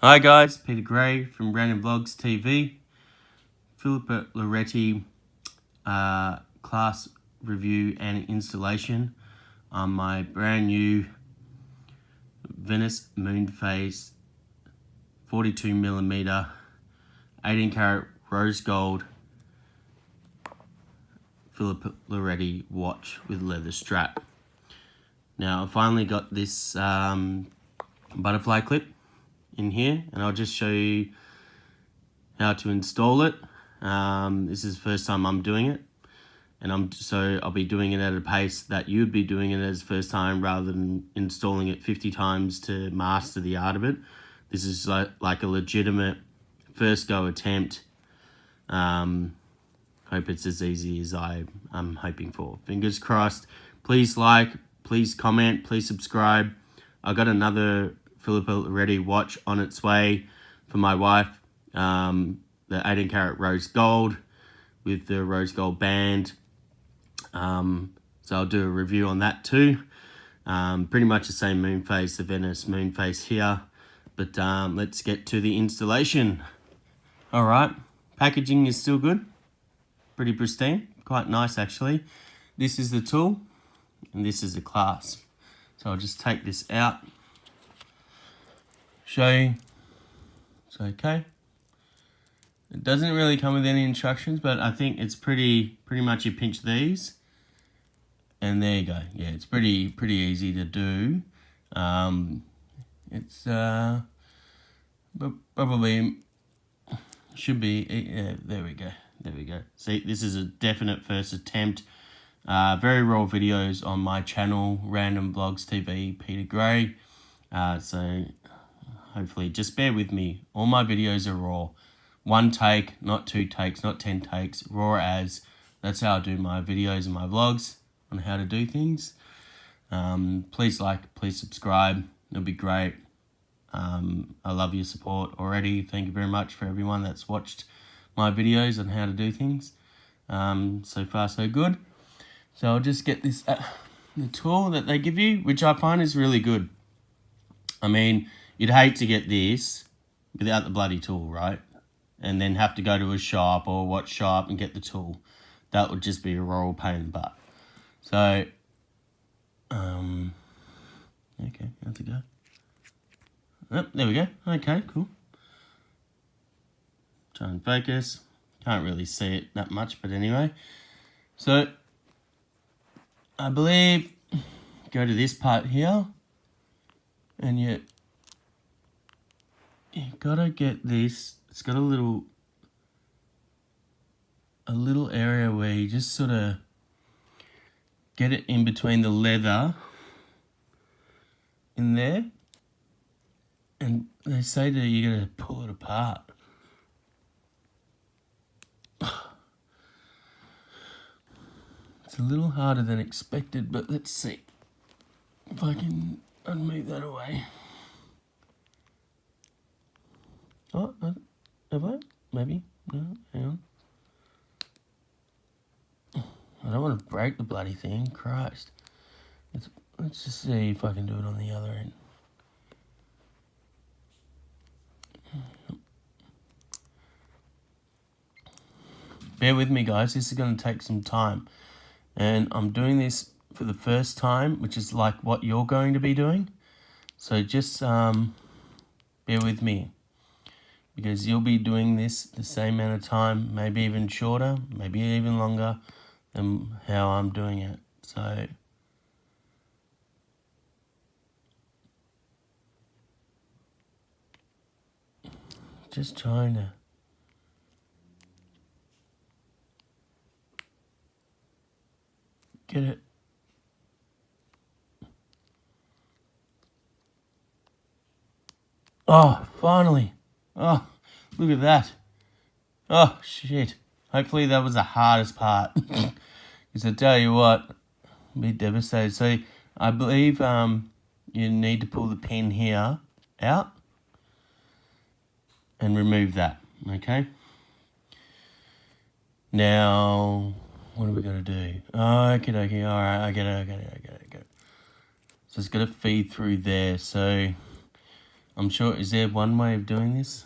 Hi guys, Peter Gray from Random Vlogs TV. Filippo Loreti Clasp review and installation on my brand new Venice Moonphase 42mm 18-karat rose gold Filippo Loreti watch with leather strap. Now I finally got this butterfly clip in here, and I'll just show you how to install it. This is the first time I'm doing it, and I'll be doing it at a pace that you'd be doing it as first time, rather than installing it 50 times to master the art of it. This is like a legitimate first go attempt. Hope it's as easy as I'm hoping for. Fingers crossed. Please like, please comment, please subscribe. I got another Filippo Loreti watch on its way for my wife, the 18-karat rose gold with the rose gold band. So I'll do a review on that too. Pretty much the same Moonphase, the Venice Moonphase here, but let's get to the installation. All right, packaging is still good, pretty pristine, quite nice actually. This is the tool, and this is the clasp. So I'll just take this out, show you it's okay. It doesn't really come with any instructions, but I think it's pretty much you pinch these and there you go. Yeah, it's pretty easy to do. It's probably should be, yeah, there we go. See, this is a definite first attempt. Very raw videos on my channel, Random Vlogs TV, Peter Gray. So hopefully just bear with me. All my videos are raw. One take, not 2 takes, not 10 takes, raw as. That's how I do my videos and my vlogs on how to do things. Please like, please subscribe. It'll be great. I love your support already. Thank you very much for everyone that's watched my videos on how to do things. So far so good. So I'll just get this, the tool that they give you, which I find is really good. I mean, you'd hate to get this without the bloody tool, right? And then have to go to a shop or watch shop and get the tool. That would just be a royal pain in the butt. So, okay, how's it go? Oh, there we go. Okay, cool. Try and focus. Can't really see it that much, but anyway. So, I believe, go to this part here, and you gotta get this. It's got a little area where you just sort of get it in between the leather in there, and they say that you gotta pull it apart. It's a little harder than expected, but let's see if I can move that away. Oh, have I? Maybe? No, hang on. I don't want to break the bloody thing, Christ. Let's just see if I can do it on the other end. Bear with me guys, this is going to take some time. And I'm doing this for the first time, which is like what you're going to be doing. So just bear with me, because you'll be doing this the same amount of time, maybe even shorter, maybe even longer than how I'm doing it. So just trying to get it. Oh, finally. Oh, look at that. Oh, shit. Hopefully that was the hardest part. Because I tell you what, I'll be devastated. So I believe you need to pull the pin here out and remove that, okay? Now, what are we going to do? Oh, okay, all right, I get it. So it's going to feed through there. So I'm sure, is there one way of doing this?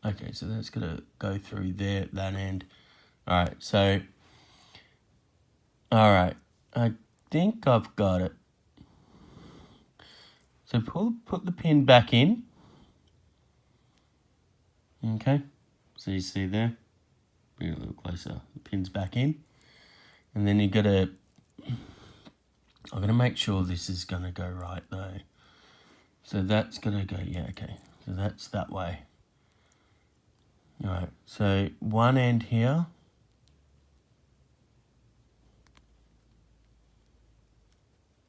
Okay, so that's gonna go through there, that end. Alright, so, alright, I think I've got it. So put the pin back in. Okay, so you see there, bring it a little closer, the pin's back in. And then you gotta, I'm gonna make sure this is gonna go right though. So that's gonna go, yeah, okay. So that's that way. Alright, so one end here.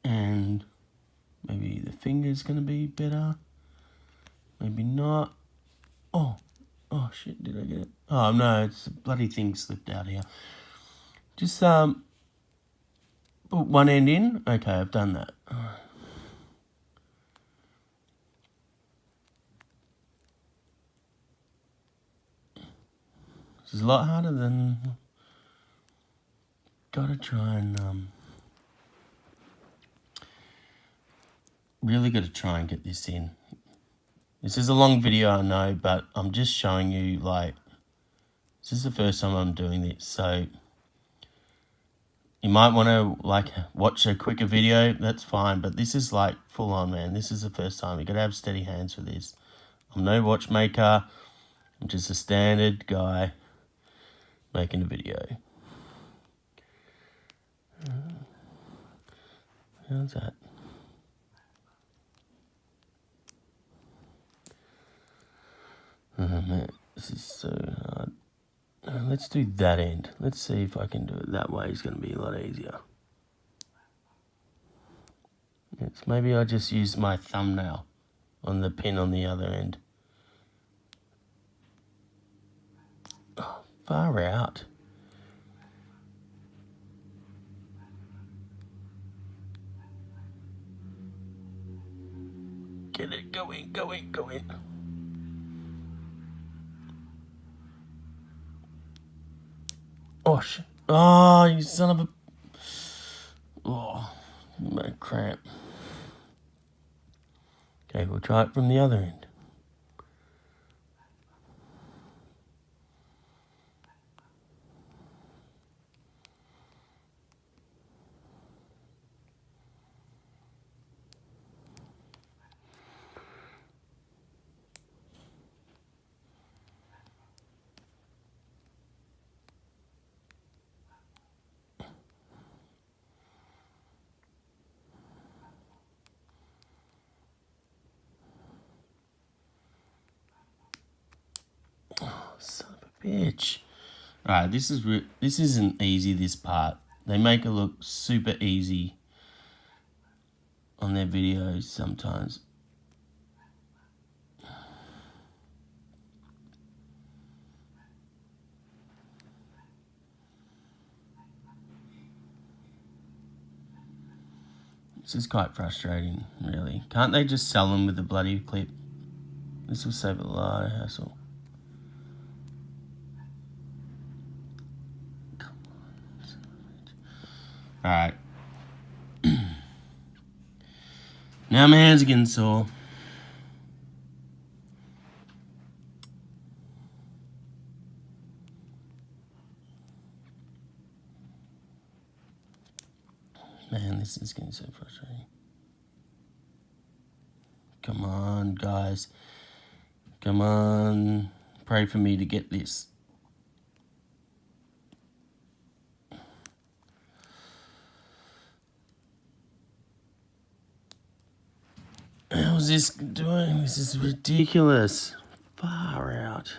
And maybe the finger's gonna be better. Maybe not. Oh shit, did I get it? Oh no, it's a bloody thing slipped out here. Just put one end in. Okay, I've done that. This is a lot harder than, gotta try and really gotta try and get this in. This is a long video, I know, but I'm just showing you, like, this is the first time I'm doing this, so you might want to, like, watch a quicker video, that's fine, but this is, like, full on, man. This is the first time. You gotta have steady hands for this. I'm no watchmaker. I'm just a standard guy making a video. How's that? Oh man, this is so hard. Let's do that end. Let's see if I can do it that way. It's going to be a lot easier. Maybe I'll just use my thumbnail on the pin on the other end. Oh, far out. Get it, go in, go in, go in. Oh, shit. Oh, you son of a... Oh, my cramp. Okay, we'll try it from the other end. Son of a bitch. Alright, this isn't easy, this part. They make it look super easy on their videos sometimes. This is quite frustrating, really. Can't they just sell them with a bloody clip? This will save a lot of hassle. Alright. Now my hands are getting sore. Man, this is getting so frustrating. Come on, guys. Come on. Pray for me to get this. How's this doing? This is ridiculous. Far out.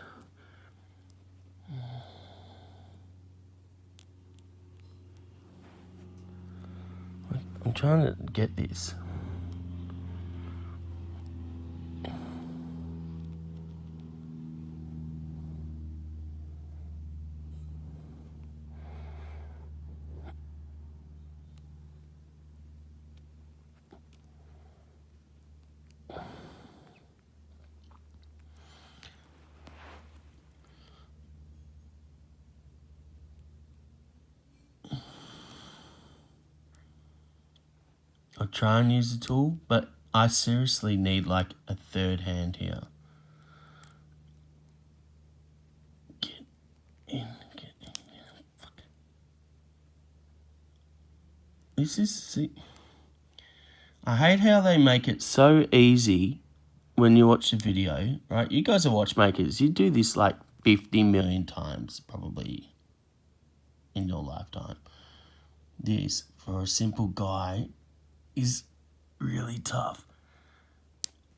I'm trying to get this. I'll try and use the tool, but I seriously need like a third hand here. Get in. Fuck. This is... See, I hate how they make it so easy when you watch the video, right? You guys are watchmakers. You do this like 50 million times probably in your lifetime. This, for a simple guy, is really tough.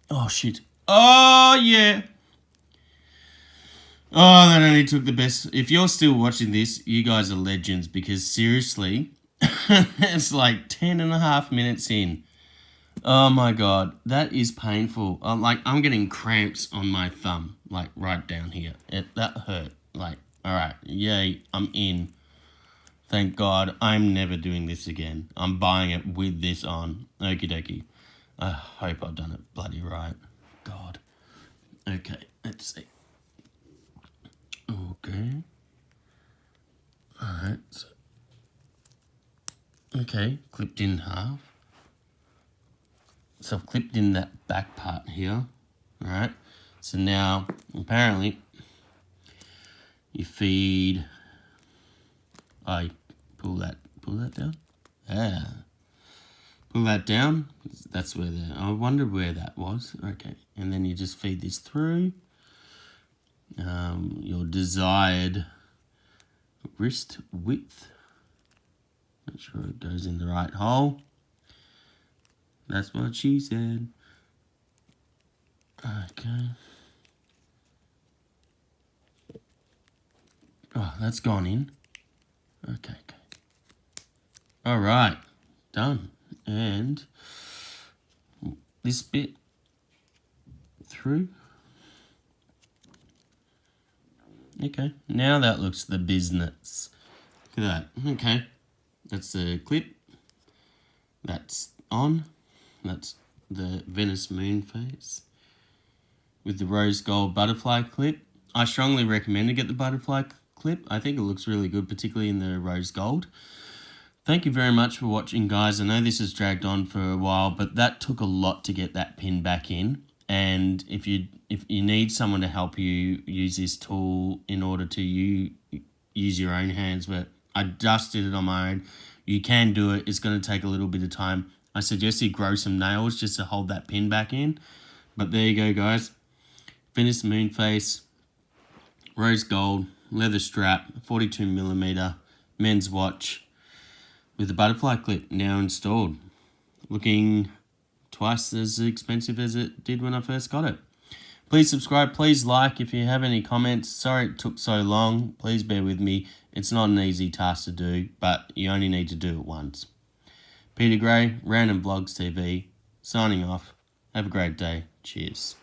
Oh, shit. Oh, yeah. Oh, that only took the best. If you're still watching this, you guys are legends, because seriously, it's like 10.5 minutes in. Oh my God, that is painful. I'm getting cramps on my thumb, like right down here. That hurt. Like, all right, yay, I'm in. Thank God, I'm never doing this again. I'm buying it with this on. Okie dokie. I hope I've done it bloody right. God. Okay, let's see. Okay. Alright. So. Okay, clipped in half. So I've clipped in that back part here. Alright. So now, apparently, you feed... I pull that down. Yeah. Pull that down. That's where I wondered where that was. Okay. And then you just feed this through. Your desired wrist width. Make sure it goes in the right hole. That's what she said. Okay. Oh, that's gone in. Okay. All right. Done. And this bit through. Okay, now that looks the business. Look at that. Okay, that's the clip. That's on. That's the Venice Moonphase with the rose gold butterfly clip. I strongly recommend to get the butterfly clip. I think it looks really good, particularly in the rose gold. Thank you very much for watching, guys. I know this has dragged on for a while, but that took a lot to get that pin back in. And if you need someone to help you use this tool in order to use your own hands, but I just did it on my own. You can do it. It's going to take a little bit of time. I suggest you grow some nails just to hold that pin back in. But there you go, guys. Venice Moonphase, rose gold, leather strap, 42mm men's watch with the butterfly clip now installed. Looking twice as expensive as it did when I first got it. Please subscribe, please like. If you have any comments, sorry it took so long, please bear with me. It's not an easy task to do, but you only need to do it once. Peter Gray, Random Vlogs TV, signing off. Have a great day. Cheers.